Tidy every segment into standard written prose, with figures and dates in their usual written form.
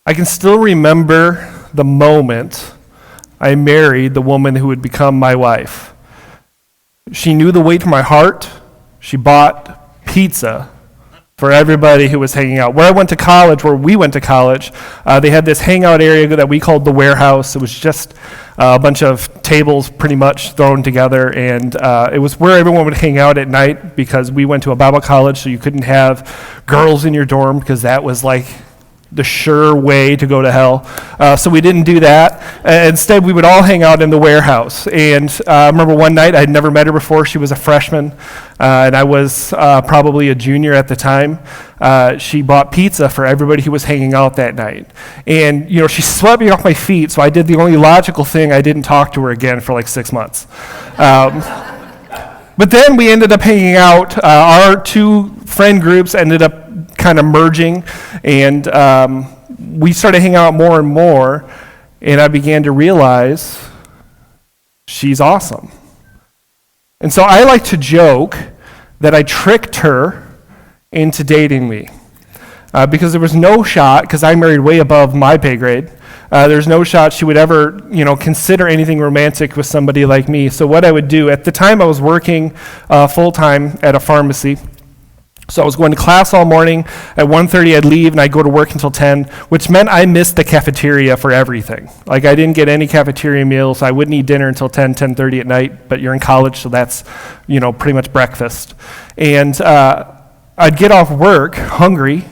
I can still remember the moment I married the woman who would become my wife. She knew the weight of my heart. She bought pizza for everybody who was hanging out. Where we went to college, they had this hangout area that we called the warehouse. It was just a bunch of tables pretty much thrown together, and it was where everyone would hang out at night because we went to a Bible college, so you couldn't have girls in your dorm because that was like the sure way to go to hell. So we didn't do that. Instead, we would all hang out in the warehouse. And I remember one night, I'd never met her before. She was a freshman, and I was probably a junior at the time. She bought pizza for everybody who was hanging out that night. And, she swept me off my feet, so I did the only logical thing. I didn't talk to her again for like 6 months. But then we ended up hanging out. Our two friend groups ended up kind of merging, and we started hanging out more and more, and I began to realize she's awesome. And so I like to joke that I tricked her into dating me because there was no shot, because I married way above my pay grade, there's no shot she would ever, consider anything romantic with somebody like me. So what I would do, at the time I was working full-time at a pharmacy. So I was going to class all morning. At 1:30 I'd leave and I'd go to work until 10, which meant I missed the cafeteria for everything. Like I didn't get any cafeteria meals. I wouldn't eat dinner until 10:30 at night, but you're in college, so that's, pretty much breakfast. And I'd get off work hungry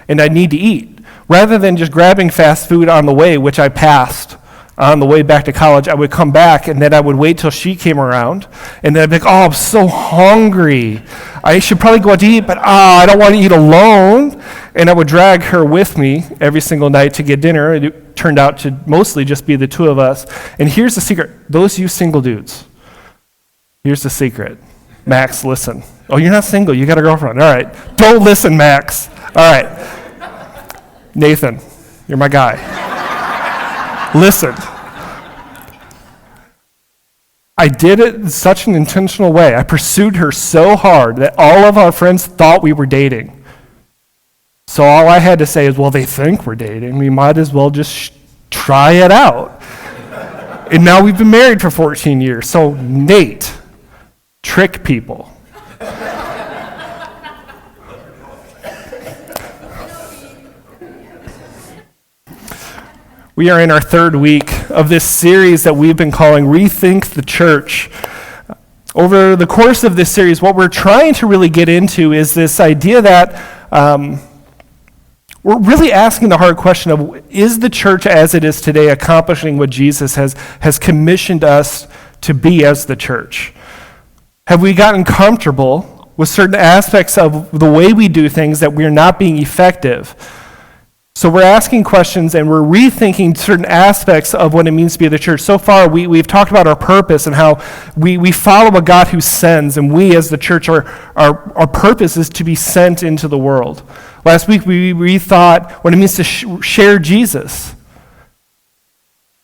and I'd need to eat. Rather than just grabbing fast food on the way, which I passed on the way back to college, I would come back and then I would wait till she came around, and then I'd be like, oh, I'm so hungry. I should probably go out to eat, but I don't want to eat alone. And I would drag her with me every single night to get dinner. It turned out to mostly just be the two of us. And here's the secret. Those you single dudes, here's the secret. Max, listen. Oh, you're not single. You got a girlfriend. All right. Don't listen, Max. All right. Nathan, you're my guy. Listen, I did it in such an intentional way. I pursued her so hard that all of our friends thought we were dating. So all I had to say is, well, they think we're dating. We might as well just try it out. And now we've been married for 14 years. So Nate, trick people. We are in our third week of this series that we've been calling Rethink the Church. Over the course of this series, what we're trying to really get into is this idea that we're really asking the hard question of, is the church as it is today accomplishing what Jesus has commissioned us to be as the church? Have we gotten comfortable with certain aspects of the way we do things that we're not being effective? So we're asking questions and we're rethinking certain aspects of what it means to be the church. So far, we've talked about our purpose and how we follow a God who sends, and we as the church, our purpose is to be sent into the world. Last week, we rethought what it means to share Jesus.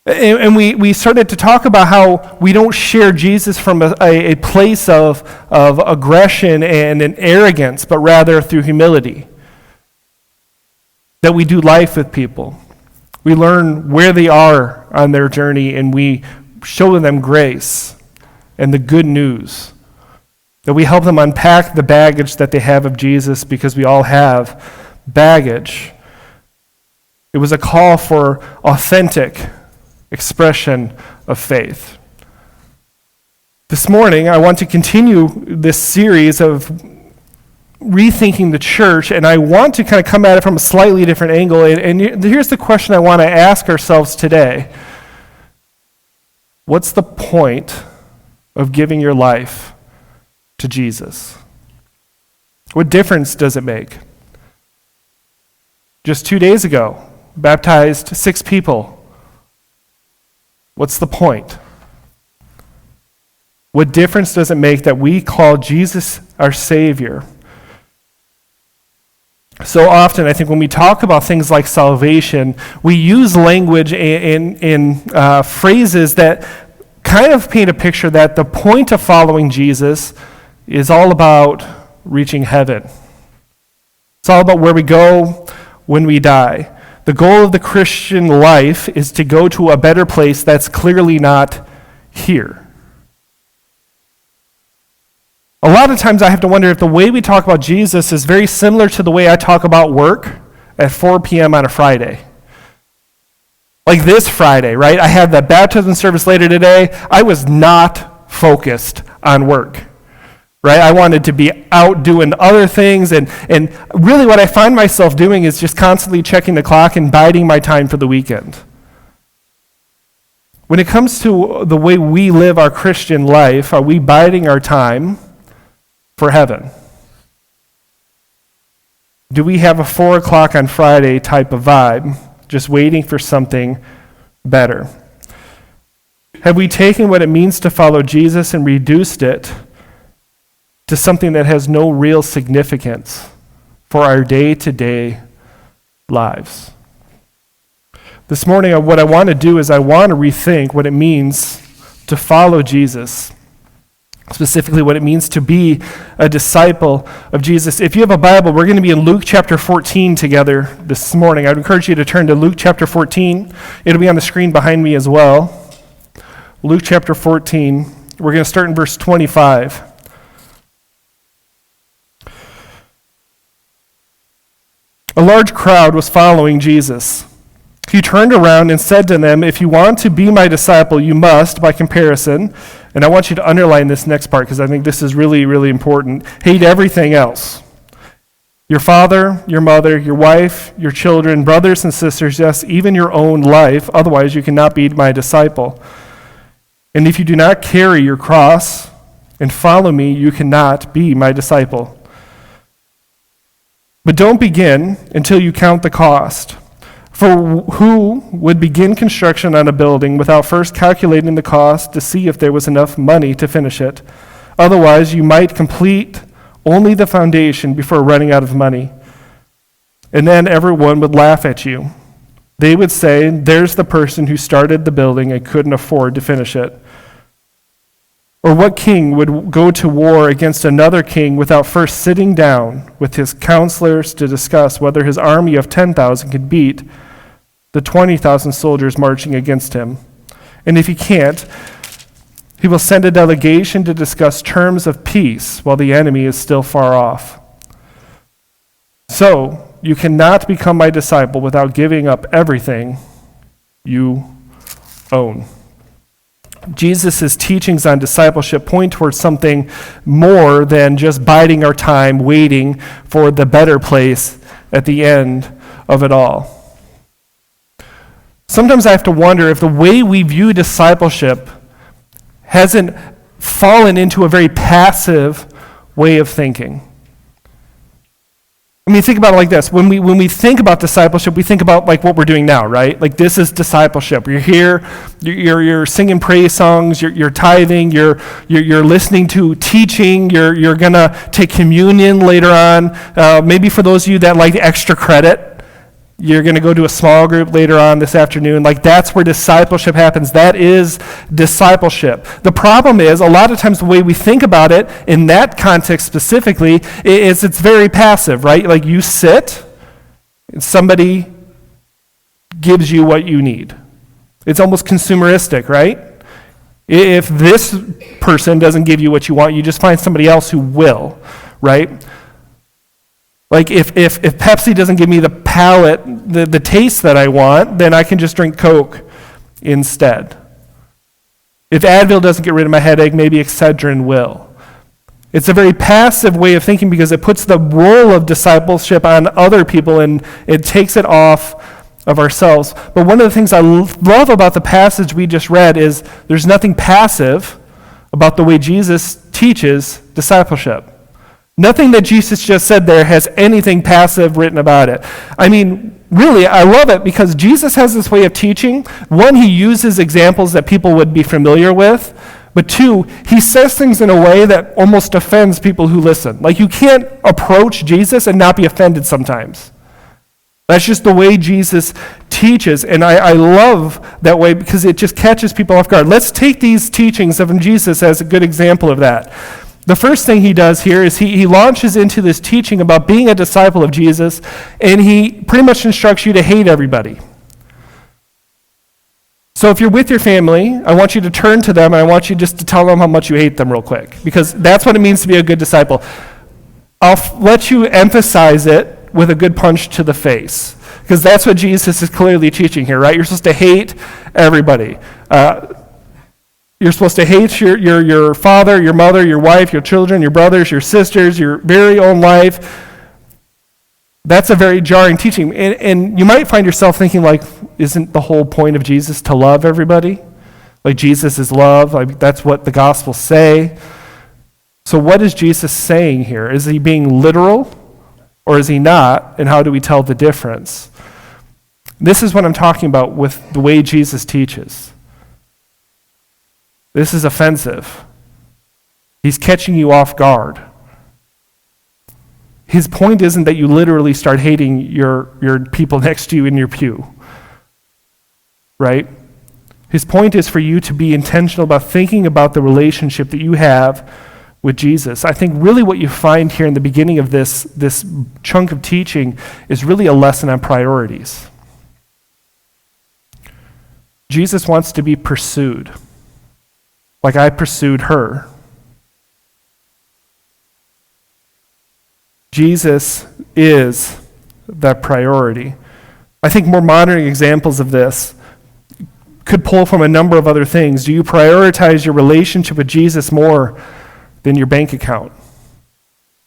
And we started to talk about how we don't share Jesus from a place of aggression and an arrogance, but rather through humility. That we do life with people. We learn where they are on their journey, and we show them grace and the good news. That we help them unpack the baggage that they have of Jesus, because we all have baggage. It was a call for authentic expression of faith. This morning, I want to continue this series of rethinking the church, and I want to kind of come at it from a slightly different angle. And here's the question I want to ask ourselves today. What's the point of giving your life to Jesus? What difference does it make? Just 2 days ago, baptized 6 people. What's the point? What difference does it make that we call Jesus our Savior? So often, I think when we talk about things like salvation, we use language in phrases that kind of paint a picture that the point of following Jesus is all about reaching heaven. It's all about where we go when we die. The goal of the Christian life is to go to a better place that's clearly not here. A lot of times I have to wonder if the way we talk about Jesus is very similar to the way I talk about work at 4 p.m. on a Friday. Like this Friday, right? I had the baptism service later today. I was not focused on work, right? I wanted to be out doing other things, and really what I find myself doing is just constantly checking the clock and biding my time for the weekend. When it comes to the way we live our Christian life, are we biding our time for heaven? Do we have a 4 o'clock on Friday type of vibe, just waiting for something better? Have we taken what it means to follow Jesus and reduced it to something that has no real significance for our day-to-day lives? This morning, what I want to do is I want to rethink what it means to follow Jesus, specifically what it means to be a disciple of Jesus. If you have a Bible, we're going to be in Luke chapter 14 together this morning. I'd encourage you to turn to Luke chapter 14. It'll be on the screen behind me as well. Luke chapter 14. We're going to start in verse 25. A large crowd was following Jesus. He turned around and said to them, "If you want to be my disciple, you must, by comparison," and I want you to underline this next part because I think this is really, really important, "hate everything else. Your father, your mother, your wife, your children, brothers and sisters, yes, even your own life. Otherwise, you cannot be my disciple. And if you do not carry your cross and follow me, you cannot be my disciple. But don't begin until you count the cost. For who would begin construction on a building without first calculating the cost to see if there was enough money to finish it? Otherwise, you might complete only the foundation before running out of money. And then everyone would laugh at you. They would say, 'There's the person who started the building and couldn't afford to finish it.' Or what king would go to war against another king without first sitting down with his counselors to discuss whether his army of 10,000 could beat the 20,000 soldiers marching against him? And if he can't, he will send a delegation to discuss terms of peace while the enemy is still far off. So, you cannot become my disciple without giving up everything you own." Jesus' teachings on discipleship point towards something more than just biding our time, waiting for the better place at the end of it all. Sometimes I have to wonder if the way we view discipleship hasn't fallen into a very passive way of thinking. I mean, think about it like this. When we think about discipleship, we think about like what we're doing now, right? Like this is discipleship. You're here, you're singing praise songs, you're tithing, you're listening to teaching, you're gonna take communion later on. Maybe for those of you that like extra credit, you're going to go to a small group later on this afternoon. Like that's where discipleship happens. That is discipleship. The problem is a lot of times the way we think about it in that context specifically is it's very passive, right? Like you sit and somebody gives you what you need. It's almost consumeristic, right? If this person doesn't give you what you want, you just find somebody else who will, right? Like if Pepsi doesn't give me the palate, the taste that I want, then I can just drink Coke instead. If Advil doesn't get rid of my headache, maybe Excedrin will. It's a very passive way of thinking because it puts the role of discipleship on other people and it takes it off of ourselves. But one of the things I love about the passage we just read is there's nothing passive about the way Jesus teaches discipleship. Nothing that Jesus just said there has anything passive written about it. I mean, really, I love it because Jesus has this way of teaching. One, he uses examples that people would be familiar with. But two, he says things in a way that almost offends people who listen. Like you can't approach Jesus and not be offended sometimes. That's just the way Jesus teaches. And I love that way because it just catches people off guard. Let's take these teachings of Jesus as a good example of that. The first thing he does here is he launches into this teaching about being a disciple of Jesus, and he pretty much instructs you to hate everybody. So if you're with your family, I want you to turn to them, and I want you just to tell them how much you hate them real quick, because that's what it means to be a good disciple. I'll let you emphasize it with a good punch to the face, because that's what Jesus is clearly teaching here, right? You're supposed to hate everybody. You're supposed to hate your father, your mother, your wife, your children, your brothers, your sisters, your very own life. That's a very jarring teaching. And you might find yourself thinking, like, isn't the whole point of Jesus to love everybody? Like, Jesus is love. Like, that's what the Gospels say. So what is Jesus saying here? Is he being literal or is he not? And how do we tell the difference? This is what I'm talking about with the way Jesus teaches. This is offensive. He's catching you off guard. His point isn't that you literally start hating your people next to you in your pew, right? His point is for you to be intentional about thinking about the relationship that you have with Jesus. I think really what you find here in the beginning of this chunk of teaching is really a lesson on priorities. Jesus wants to be pursued, like I pursued her. Jesus is that priority. I think more modern examples of this could pull from a number of other things. Do you prioritize your relationship with Jesus more than your bank account?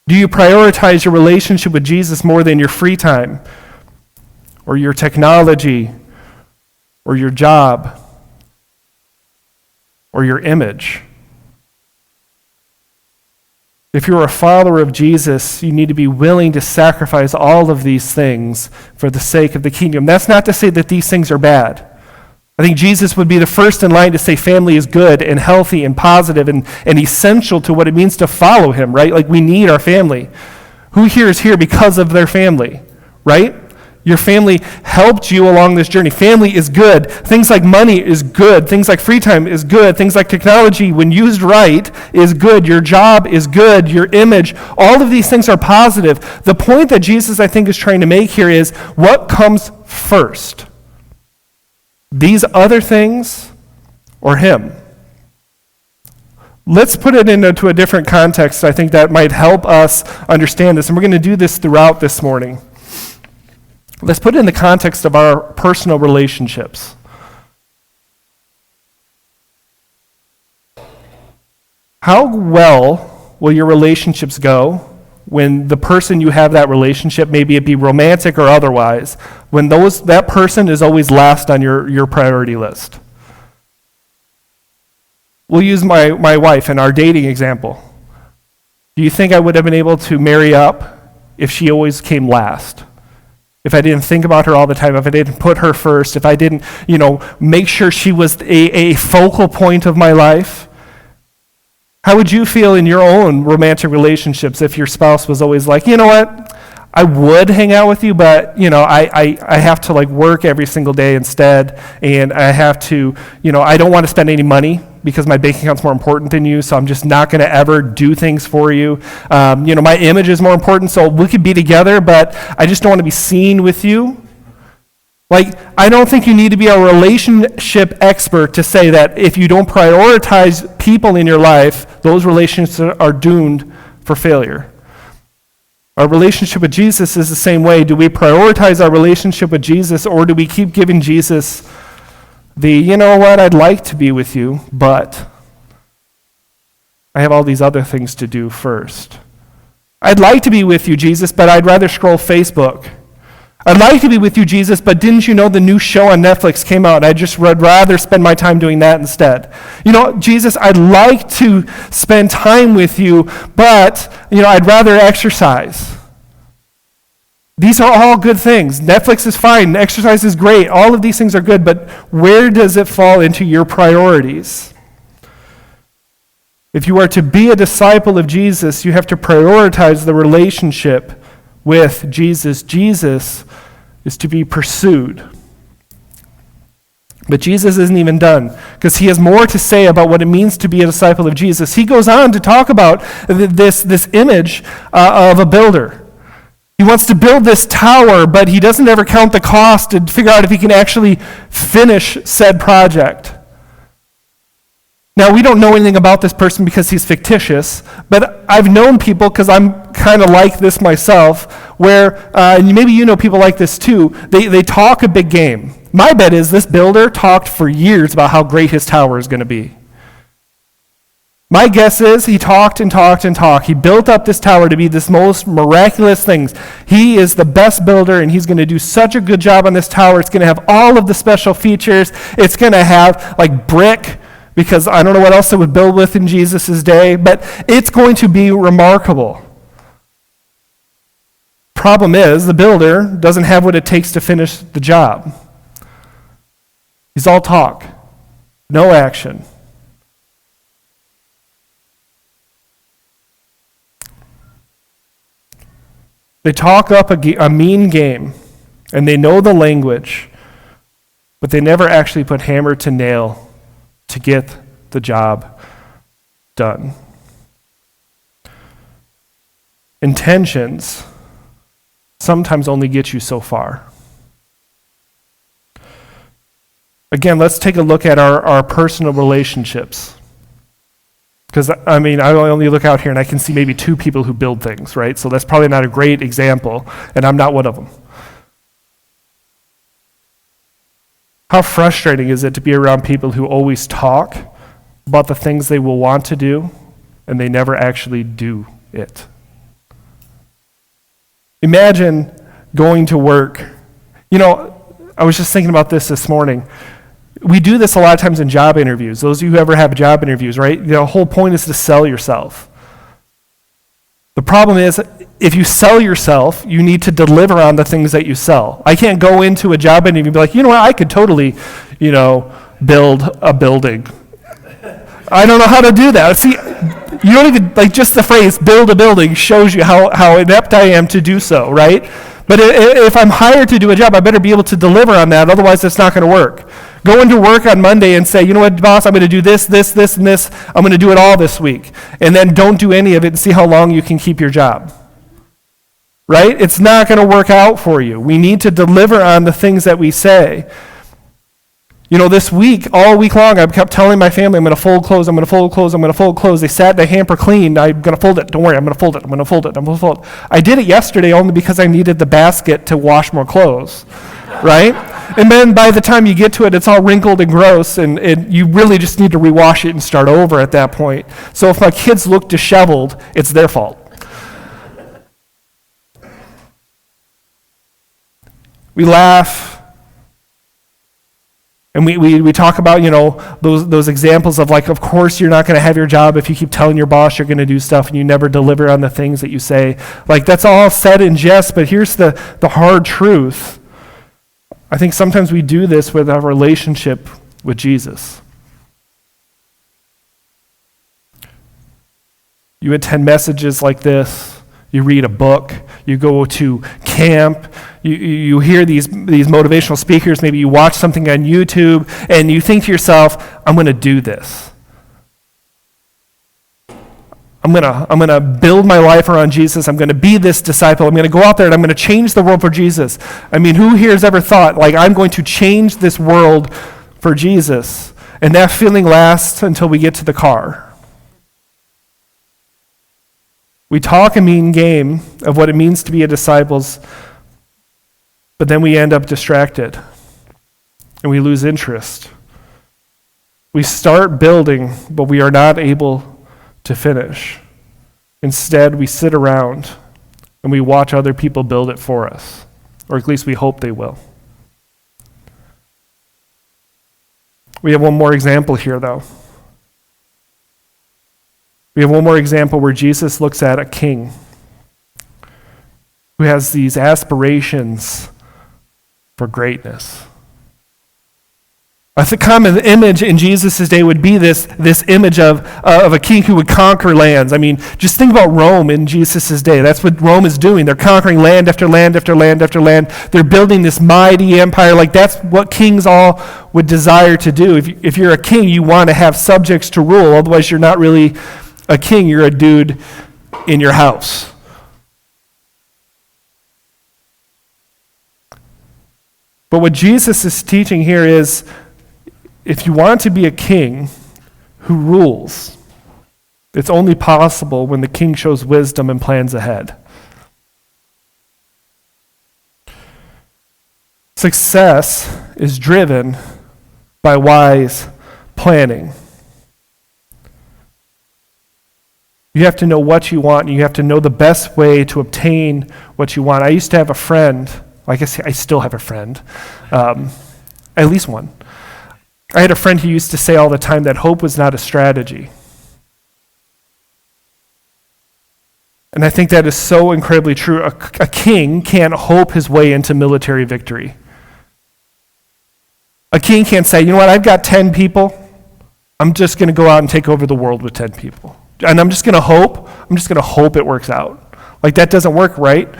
Do you prioritize your relationship with Jesus more than your free time or your technology or your job or your image? If you're a follower of Jesus, you need to be willing to sacrifice all of these things for the sake of the kingdom. That's not to say that these things are bad. I think Jesus would be the first in line to say family is good and healthy and positive and essential to what it means to follow him, right? Like we need our family. Who here is here because of their family, right? Your family helped you along this journey. Family is good. Things like money is good. Things like free time is good. Things like technology, when used right, is good. Your job is good. Your image, all of these things are positive. The point that Jesus, I think, is trying to make here is what comes first? These other things or him? Let's put it into a different context. I think that might help us understand this. And we're going to do this throughout this morning. Let's put it in the context of our personal relationships. How well will your relationships go when the person you have that relationship, maybe it be romantic or otherwise, when that person is always last on your priority list? We'll use my wife in our dating example. Do you think I would have been able to marry up if she always came last? If I didn't think about her all the time, if I didn't put her first, if I didn't, make sure she was a focal point of my life? How would you feel in your own romantic relationships if your spouse was always like, you know what, I would hang out with you, but, I have to work every single day instead, and I have to, I don't want to spend any money because my bank account's more important than you, so I'm just not going to ever do things for you. My image is more important, so we could be together, but I just don't want to be seen with you. I don't think you need to be a relationship expert to say that if you don't prioritize people in your life, those relationships are doomed for failure. Our relationship with Jesus is the same way. Do we prioritize our relationship with Jesus, or do we keep giving Jesus I'd like to be with you, but I have all these other things to do first. I'd like to be with you, Jesus, but I'd rather scroll Facebook. I'd like to be with you, Jesus, but didn't you know the new show on Netflix came out? I'd rather spend my time doing that instead. Jesus, I'd like to spend time with you, but, I'd rather exercise. These are all good things. Netflix is fine. Exercise is great. All of these things are good, but where does it fall into your priorities? If you are to be a disciple of Jesus, you have to prioritize the relationship with Jesus. Jesus is to be pursued. But Jesus isn't even done, because he has more to say about what it means to be a disciple of Jesus. He goes on to talk about this image of a builder. He wants to build this tower, but he doesn't ever count the cost to figure out if he can actually finish said project. Now, we don't know anything about this person because he's fictitious, but I've known people, because I'm kind of like this myself, where, and maybe you know people like this too, they talk a big game. My bet is this builder talked for years about how great his tower is going to be. My guess is he talked and talked and talked. He built up this tower to be this most miraculous things. He is the best builder, and he's going to do such a good job on this tower. It's going to have all of the special features. It's going to have like brick, because I don't know what else it would build with in Jesus' day, but it's going to be remarkable. Problem is, the builder doesn't have what it takes to finish the job. He's all talk, no action. They talk up a mean game, and they know the language, but they never actually put hammer to nail to get the job done. Intentions sometimes only get you so far. Again, let's take a look at our personal relationships. Because, I only look out here and I can see maybe two people who build things, right? So that's probably not a great example, and I'm not one of them. How frustrating is it to be around people who always talk about the things they will want to do, and they never actually do it? Imagine going to work. I was just thinking about this morning. We do this a lot of times in job interviews. Those of you who ever have job interviews, right? The whole point is to sell yourself. The problem is, if you sell yourself, you need to deliver on the things that you sell. I can't go into a job interview and be like, you know what, I could totally, build a building. I don't know how to do that. See, you don't even, just the phrase, build a building, shows you how inept I am to do so, right? But if I'm hired to do a job, I better be able to deliver on that, otherwise it's not going to work. Go into work on Monday and say, you know what, boss, I'm going to do this, this, this, and this. I'm going to do it all this week. And then don't do any of it and see how long you can keep your job. Right? It's not going to work out for you. We need to deliver on the things that we say. This week, all week long, I kept telling my family, I'm going to fold clothes, I'm going to fold clothes, I'm going to fold clothes. They sat the hamper clean. I'm going to fold it. Don't worry, I'm going to fold it. I'm going to fold it. I'm going to fold it. I did it yesterday only because I needed the basket to wash more clothes. Right? And then by the time you get to it, it's all wrinkled and gross, and you really just need to rewash it and start over at that point. So if my kids look disheveled, it's their fault. We laugh. And we talk about, those examples of of course you're not going to have your job if you keep telling your boss you're going to do stuff and you never deliver on the things that you say. That's all said in jest, but here's the hard truth. I think sometimes we do this with our relationship with Jesus. You attend messages like this. You read a book. You go to camp. You hear these motivational speakers. Maybe you watch something on YouTube, and you think to yourself, I'm going to do this. I'm gonna build my life around Jesus. I'm going to be this disciple. I'm going to go out there and I'm going to change the world for Jesus. Who here has ever thought, I'm going to change this world for Jesus? And that feeling lasts until we get to the car. We talk a mean game of what it means to be a disciple, but then we end up distracted and we lose interest. We start building, but we are not able to finish. Instead, we sit around and we watch other people build it for us, or at least we hope they will. We have one more example here, though. We have one more example where Jesus looks at a king who has these aspirations for greatness. A common image in Jesus' day would be this image of a king who would conquer lands. I mean, just think about Rome in Jesus' day. That's what Rome is doing. They're conquering land after land after land after land. They're building this mighty empire. Like, that's what kings all would desire to do. If you're a king, you want to have subjects to rule. Otherwise, you're not really a king. You're a dude in your house. But what Jesus is teaching here is, if you want to be a king who rules, it's only possible when the king shows wisdom and plans ahead. Success is driven by wise planning. You have to know what you want, and you have to know the best way to obtain what you want. I used to have a friend, I guess I still have a friend, at least one. I had a friend who used to say all the time that hope was not a strategy. And I think that is so incredibly true. A king can't hope his way into military victory. A king can't say, you know what, I've got 10 people. I'm just going to go out and take over the world with 10 people. And I'm just going to hope it works out. Like, that doesn't work, right?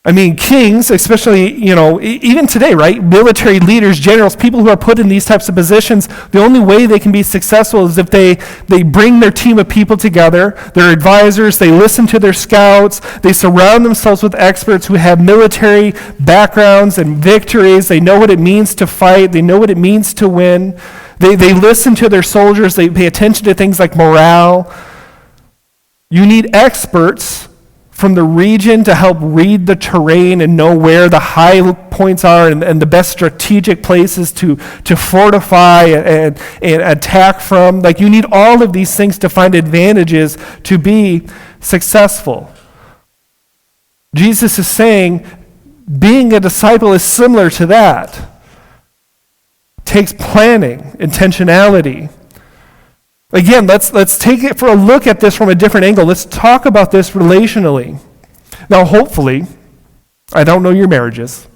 I mean, kings, especially, even today, right? Military leaders, generals, people who are put in these types of positions, the only way they can be successful is if they bring their team of people together, their advisors, they listen to their scouts, they surround themselves with experts who have military backgrounds and victories, they know what it means to fight, they know what it means to win, they listen to their soldiers, they pay attention to things like morale. You need experts from the region to help read the terrain and know where the high points are and the best strategic places to fortify and attack from. Like, you need all of these things to find advantages to be successful. Jesus is saying being a disciple is similar to that. It takes planning, intentionality. Again, let's take it for a look at this from a different angle. Let's talk about this relationally. Now, hopefully, I don't know your marriages,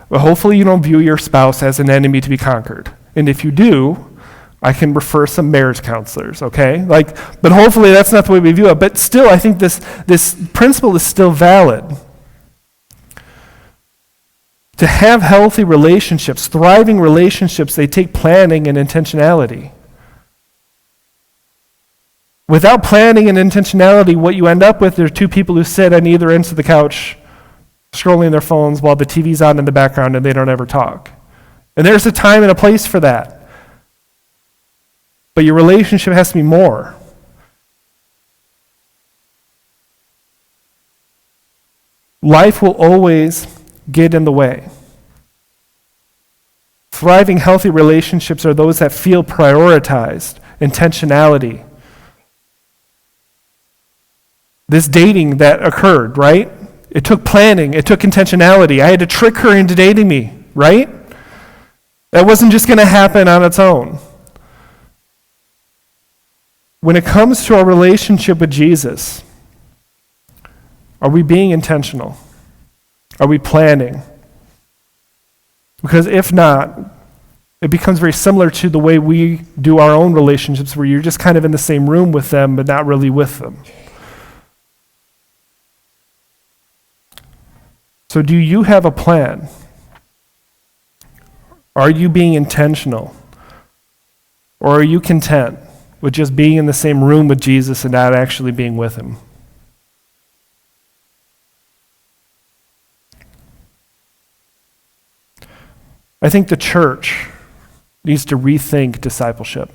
but hopefully you don't view your spouse as an enemy to be conquered. And if you do, I can refer some marriage counselors, okay? But hopefully that's not the way we view it. But still, I think this principle is still valid. To have healthy relationships, thriving relationships, they take planning and intentionality. Without planning and intentionality, what you end up with are two people who sit on either ends of the couch, scrolling their phones while the TV's on in the background and they don't ever talk. And there's a time and a place for that. But your relationship has to be more. Life will always get in the way. Thriving, healthy relationships are those that feel prioritized, intentionality. This dating that occurred, right? It took planning, it took intentionality. I had to trick her into dating me, right? That wasn't just going to happen on its own. When it comes to our relationship with Jesus, are we being intentional? Are we planning? Because if not, it becomes very similar to the way we do our own relationships, where you're just kind of in the same room with them, but not really with them. So do you have a plan? Are you being intentional? Or are you content with just being in the same room with Jesus and not actually being with him? I think the church needs to rethink discipleship.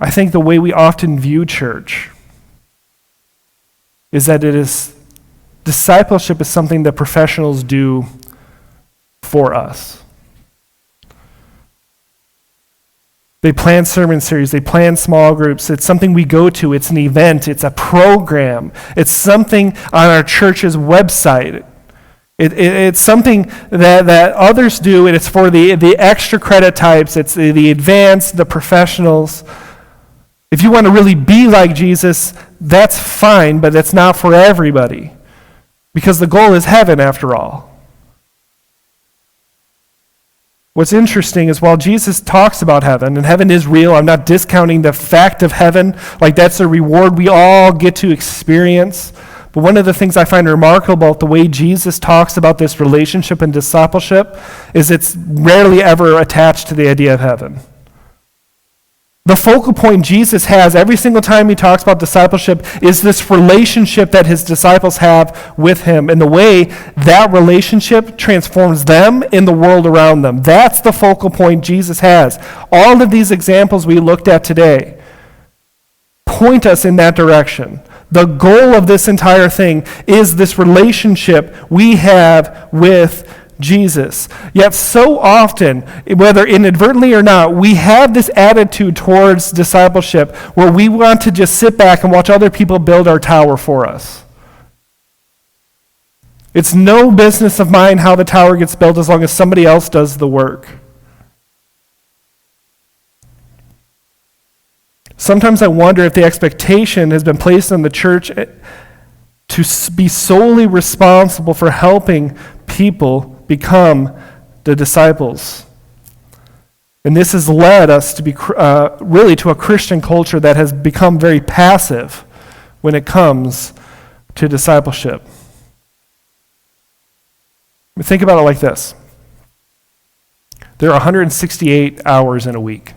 I think the way we often view church is that discipleship is something that professionals do for us. They plan sermon series, they plan small groups, it's something we go to, it's an event, it's a program, it's something on our church's website. It's something that others do, and it's for the extra credit types, it's the advanced, the professionals. If you want to really be like Jesus, that's fine, but it's not for everybody. Because the goal is heaven, after all. What's interesting is while Jesus talks about heaven, and heaven is real, I'm not discounting the fact of heaven, like that's a reward we all get to experience. But one of the things I find remarkable about the way Jesus talks about this relationship and discipleship is it's rarely ever attached to the idea of heaven. The focal point Jesus has every single time he talks about discipleship is this relationship that his disciples have with him and the way that relationship transforms them in the world around them. That's the focal point Jesus has. All of these examples we looked at today point us in that direction. The goal of this entire thing is this relationship we have with Jesus. Yet so often, whether inadvertently or not, we have this attitude towards discipleship where we want to just sit back and watch other people build our tower for us. It's no business of mine how the tower gets built as long as somebody else does the work. Sometimes I wonder if the expectation has been placed on the church to be solely responsible for helping people become the disciples. And this has led us to be really to a Christian culture that has become very passive when it comes to discipleship. Think about it like this. There are 168 hours in a week.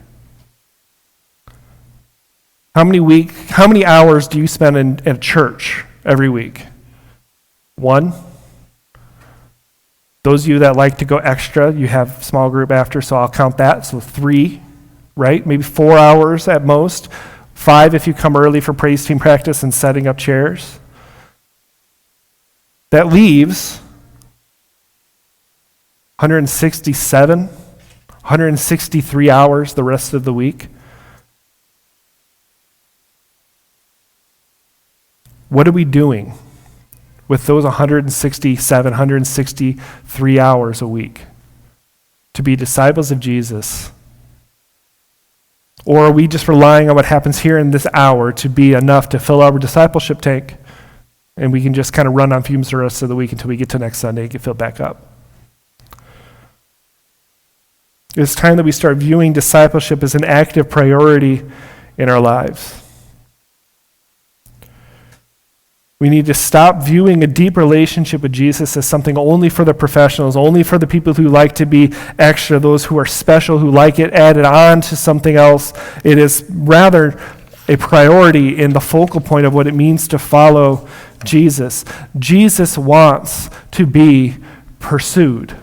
How many hours do you spend in church every week? 1? Those of you that like to go extra, you have small group after, so I'll count that. So 3, right? Maybe 4 hours at most. 5 if you come early for praise team practice and setting up chairs. That leaves 167, 163 hours the rest of the week. What are we doing with those 167, 163 hours a week to be disciples of Jesus? Or are we just relying on what happens here in this hour to be enough to fill our discipleship tank and we can just kind of run on fumes the rest of the week until we get to next Sunday and get filled back up? It's time that we start viewing discipleship as an active priority in our lives. We need to stop viewing a deep relationship with Jesus as something only for the professionals, only for the people who like to be extra, those who are special, who like it added on to something else. It is rather a priority in the focal point of what it means to follow Jesus. Jesus wants to be pursued.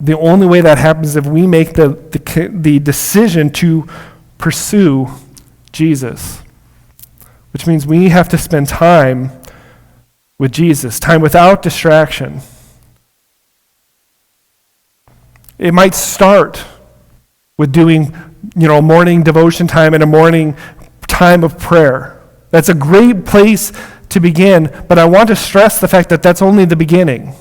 The only way that happens is if we make the decision to pursue Jesus. Which means we have to spend time with Jesus, time without distraction. It might start with doing, morning devotion time and a morning time of prayer. That's a great place to begin, but I want to stress the fact that that's only the beginning.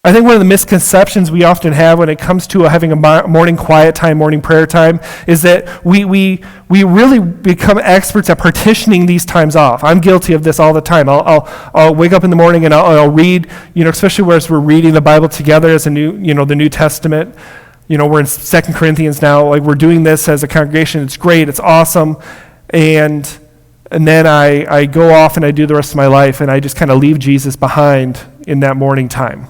I think one of the misconceptions we often have when it comes to having a morning quiet time, morning prayer time, is that we really become experts at partitioning these times off. I'm guilty of this all the time. I'll wake up in the morning and I'll read, especially as we're reading the Bible together as the New Testament. We're in 2 Corinthians now. Like we're doing this as a congregation. It's great. It's awesome. And then I go off and I do the rest of my life and I just kind of leave Jesus behind in that morning time.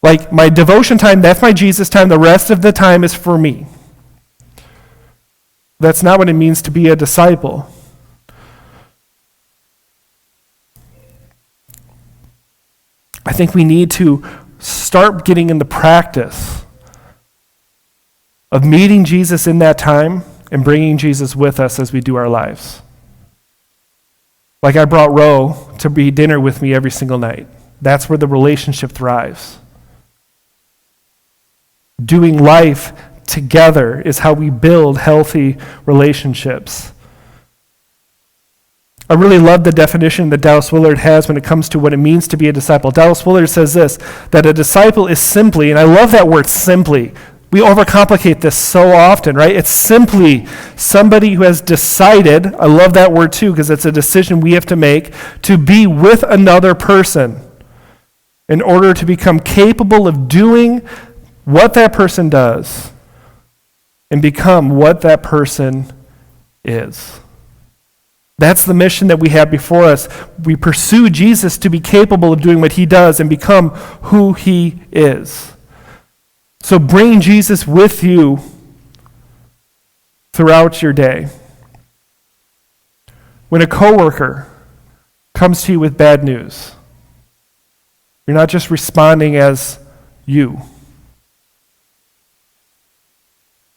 Like my devotion time, that's my Jesus time. The rest of the time is for me. That's not what it means to be a disciple. I think we need to start getting in the practice of meeting Jesus in that time and bringing Jesus with us as we do our lives. Like I brought Ro to be dinner with me every single night. That's where the relationship thrives. Doing life together is how we build healthy relationships. I really love the definition that Dallas Willard has when it comes to what it means to be a disciple. Dallas Willard says this, that a disciple is simply, and I love that word simply, We overcomplicate this so often, right? It's simply somebody who has decided, I love that word too, because it's a decision we have to make, to be with another person in order to become capable of doing what that person does and become what that person is. That's the mission that we have before us. We pursue Jesus to be capable of doing what he does and become who he is. So bring Jesus with you throughout your day. When a coworker comes to you with bad news, you're not just responding as you.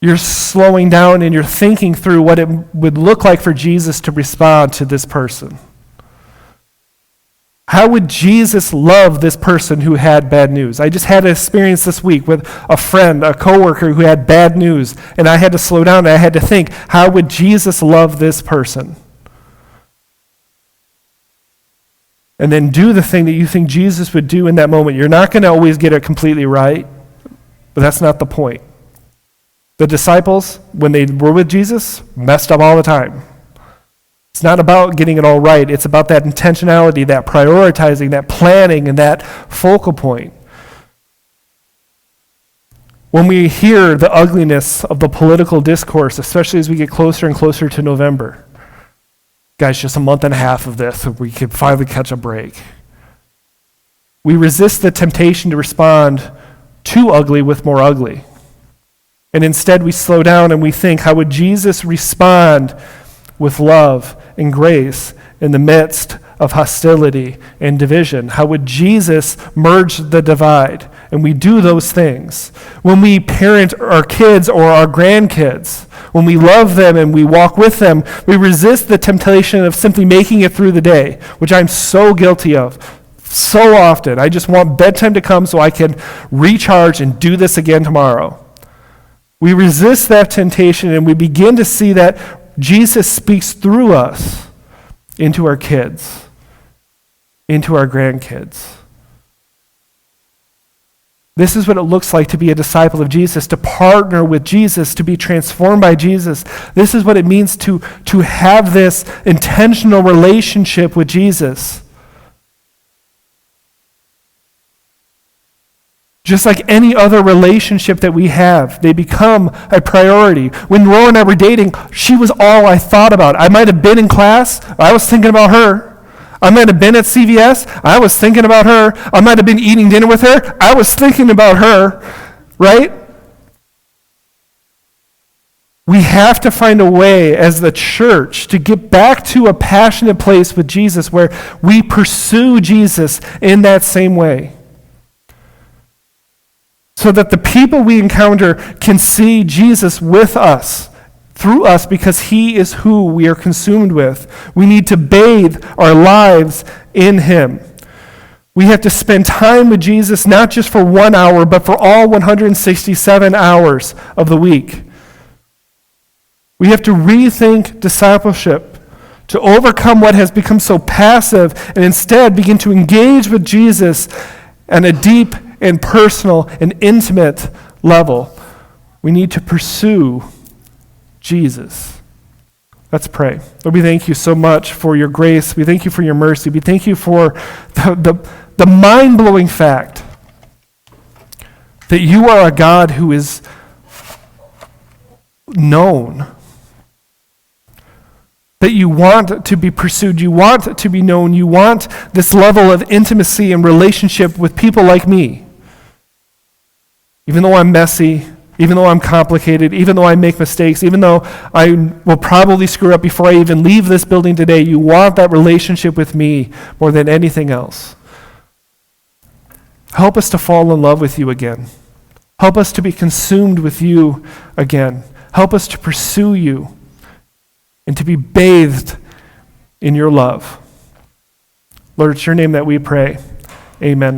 You're slowing down and you're thinking through what it would look like for Jesus to respond to this person. How would Jesus love this person who had bad news? I just had an experience this week with a friend, a coworker who had bad news, and I had to slow down and I had to think, how would Jesus love this person? And then do the thing that you think Jesus would do in that moment. You're not going to always get it completely right, but that's not the point. The disciples, when they were with Jesus, messed up all the time. It's not about getting it all right. It's about that intentionality, that prioritizing, that planning, and that focal point. When we hear the ugliness of the political discourse, especially as we get closer and closer to November, guys, just a month and a half of this, so we can finally catch a break. We resist the temptation to respond too ugly with more ugly. And instead we slow down and we think, how would Jesus respond with love and grace in the midst of hostility and division? How would Jesus merge the divide? And we do those things. When we parent our kids or our grandkids, when we love them and we walk with them, we resist the temptation of simply making it through the day, which I'm so guilty of so often. I just want bedtime to come so I can recharge and do this again tomorrow. We resist that temptation and we begin to see that Jesus speaks through us into our kids, into our grandkids. This is what it looks like to be a disciple of Jesus, to partner with Jesus, to be transformed by Jesus. This is what it means to have this intentional relationship with Jesus. Just like any other relationship that we have, they become a priority. When Laura and I were dating, she was all I thought about. I might have been in class, I was thinking about her. I might have been at CVS, I was thinking about her. I might have been eating dinner with her, I was thinking about her, right? We have to find a way as the church to get back to a passionate place with Jesus where we pursue Jesus in that same way. So that the people we encounter can see Jesus with us, through us, because he is who we are consumed with. We need to bathe our lives in him. We have to spend time with Jesus, not just for 1 hour, but for all 167 hours of the week. We have to rethink discipleship to overcome what has become so passive and instead begin to engage with Jesus on a deep and personal and intimate level. We need to pursue Jesus. Let's pray. Lord, we thank you so much for your grace. We thank you for your mercy. We thank you for the mind-blowing fact that you are a God who is known, that you want to be pursued, you want to be known, you want this level of intimacy and relationship with people like me. Even though I'm messy, even though I'm complicated, even though I make mistakes, even though I will probably screw up before I even leave this building today, you want that relationship with me more than anything else. Help us to fall in love with you again. Help us to be consumed with you again. Help us to pursue you and to be bathed in your love. Lord, it's your name that we pray. Amen.